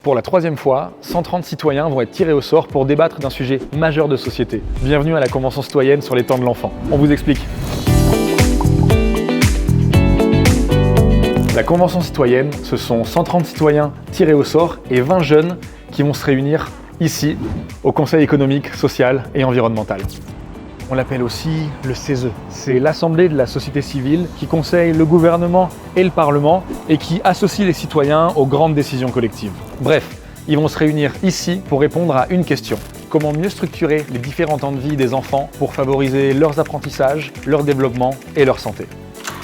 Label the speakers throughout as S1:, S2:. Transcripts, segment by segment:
S1: Pour la troisième fois, 130 citoyens vont être tirés au sort pour débattre d'un sujet majeur de société. Bienvenue à la Convention citoyenne sur les temps de l'enfant. On vous explique. La Convention citoyenne, ce sont 130 citoyens tirés au sort et 20 jeunes qui vont se réunir ici, au Conseil économique, social et environnemental. On l'appelle aussi le CESE. C'est l'Assemblée de la société civile qui conseille le gouvernement et le Parlement et qui associe les citoyens aux grandes décisions collectives. Bref, ils vont se réunir ici pour répondre à une question. Comment mieux structurer les différents temps de vie des enfants pour favoriser leurs apprentissages, leur développement et leur santé.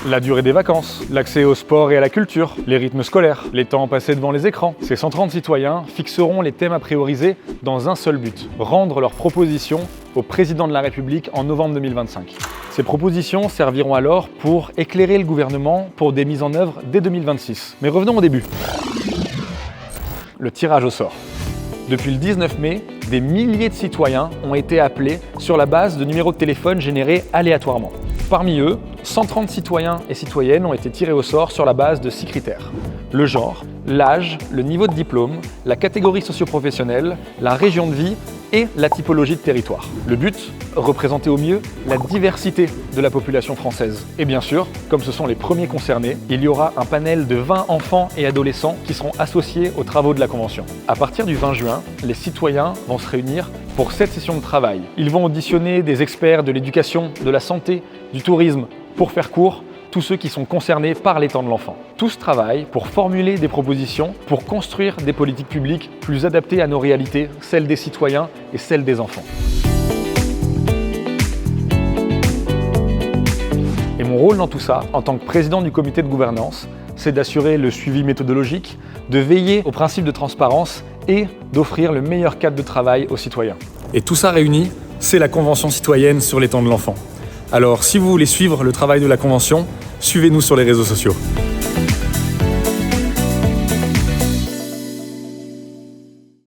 S1: La durée des vacances, l'accès au sport et à la culture, les rythmes scolaires, les temps passés devant les écrans. Ces 130 citoyens fixeront les thèmes à prioriser dans un seul but, rendre leurs propositions au président de la République en novembre 2025. Ces propositions serviront alors pour éclairer le gouvernement pour des mises en œuvre dès 2026. Mais revenons au début. Le tirage au sort. Depuis le 19 mai, des milliers de citoyens ont été appelés sur la base de numéros de téléphone générés aléatoirement. Parmi eux, 130 citoyens et citoyennes ont été tirés au sort sur la base de 6 critères. Le genre, l'âge, le niveau de diplôme, la catégorie socio-professionnelle, la région de vie et la typologie de territoire. Le but, représenter au mieux la diversité de la population française. Et bien sûr, comme ce sont les premiers concernés, il y aura un panel de 20 enfants et adolescents qui seront associés aux travaux de la Convention. À partir du 20 juin, les citoyens vont se réunir pour 7 sessions de travail. Ils vont auditionner des experts de l'éducation, de la santé, du tourisme, pour faire court, tous ceux qui sont concernés par les temps de l'enfant. Tous travaillent pour formuler des propositions, pour construire des politiques publiques plus adaptées à nos réalités, celles des citoyens et celles des enfants. Et mon rôle dans tout ça, en tant que président du comité de gouvernance, c'est d'assurer le suivi méthodologique, de veiller au principe de transparence et d'offrir le meilleur cadre de travail aux citoyens. Et tout ça réuni, c'est la Convention citoyenne sur les temps de l'enfant. Alors, si vous voulez suivre le travail de la Convention, suivez-nous sur les réseaux sociaux.